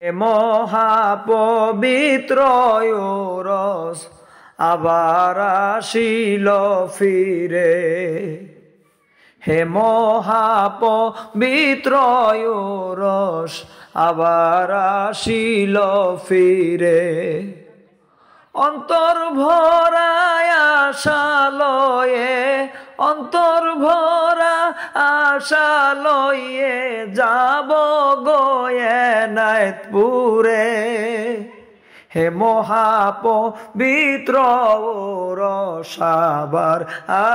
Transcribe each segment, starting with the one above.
মহাপবিত্র রস আবার আসিল ফিরে। হে মহাপবিত্র রস আবার আসিল ফিরে। অন্তর ভরায় আশা লয়ে, অন্তর ভরা আশা লয়ে যাব গয়ে নাইতপুরে। হে মহাপবিত্র রস আবার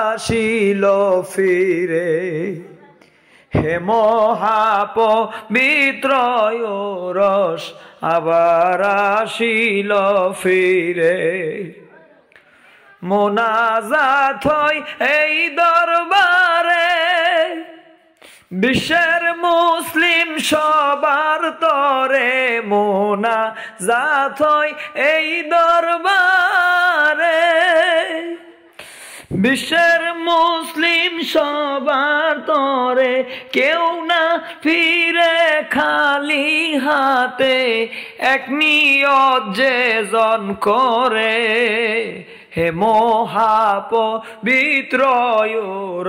আসিল ফিরে। হে মহাপবিত্র রস আবার আসিল ফিরে। মোনাজাত হয় এই দরবারে, বিশ্বের মুসলিম সবার তরে। মোনাজাত হয় এই দরবারে, বিশ্বের মুসলিম সবার তরে। কেউ না ফিরে খালি হাতে, এক নিয়ত যে জন করে। হে মহাপবিত্র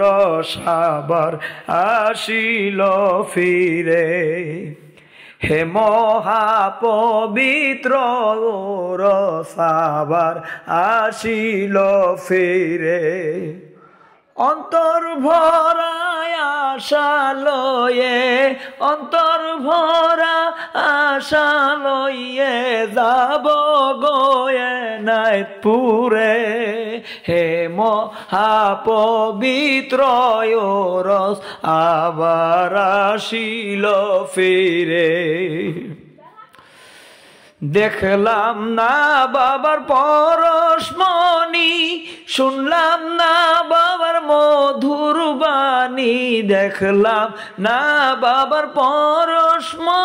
রস আবার আসিল ফিরে। হে মহাপবিত্র রস আবার আসিল ফিরে। অন্তর ভরায় আশা লয়ে, অন্তর ভরা আশা লইয়ে যাব গয়ে নাইতপুরে। হে মহাপবিত্র রস আবার আসিল ফিরে। দেখলাম না বাবার পরশমণি, শুনলাম না বাবার মধুর বাণী। দেখলাম না বাবার পরশমণি,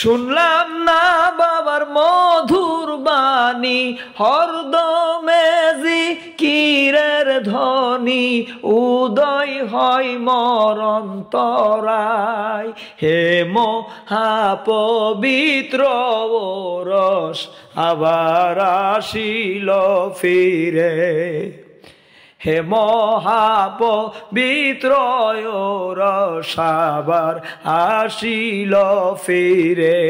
শুনলাম না বাবার মধুর বাণী। হরদমে জিকিরের ধ্বনি উদয় হয় মোর অন্তরায়। হে মহাপবিত্র রস আবার আসিল ফিরে। হে মহাপবিত্র রস আবার আসিল ফিরে।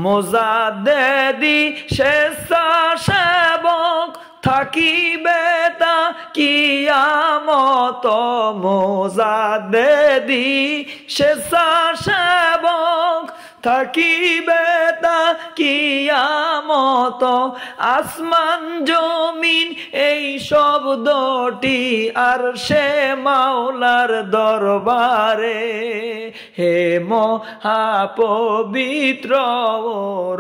মুজাদ্দেদি স্বেচ্ছাসেবক থাকিবে তা কিয়ামত। মুজাদ্দেদি স্বেচ্ছাসেবক থাকিবে তা কিয়ামত। আসমান জমিন এই শব্দটি আর সে মাওলার দরবারে। হে মহাপবিত্র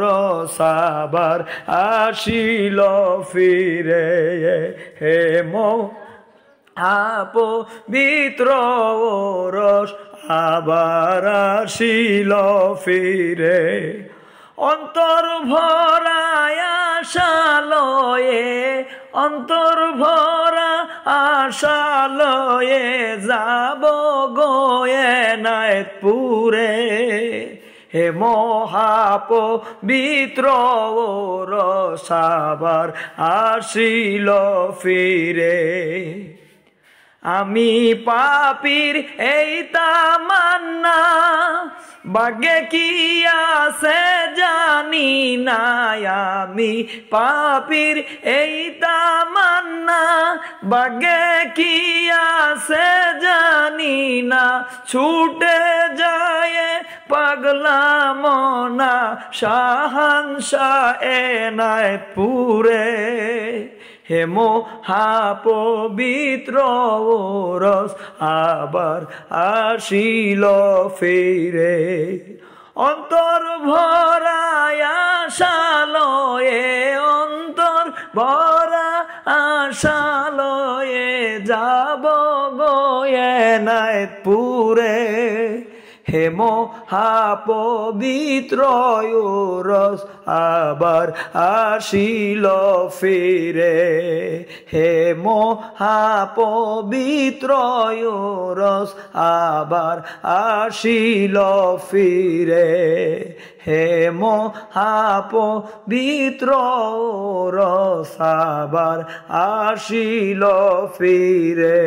রস আবার আসিল ফিরে। হে মহাপবিত্র রস আবার আসিল ফিরে। অন্তর ভরায় আশা লয়ে, অন্তর ভরা আশা লয়ে যাব গয়ে নাইতপুরে। হে মহাপবিত্র রস আবার আসিল ফিরে। আমি পাপীর এই তামান্না, ভাগ্যে কি আছে জানি না। আমি পাপীর এই তামান্না, ভাগ্যে কি আছে জানি না। ছুটে যায় পাগলা মনা শাহানশাহ এনায়েতপুরে। হে মহাপবিত্র রস আবার আসিল ফিরে। অন্তর ভরায় আশা লয়ে, অন্তর ভরা আশা লয়ে যাব গয়ে নাইতপুরে। হে মহাপবিত্র রস আবার আসিল ফিরে, হে মহাপবিত্র রস আবার আসিল ফিরে, হে মহাপবিত্র রস আবার আসিল ফিরে।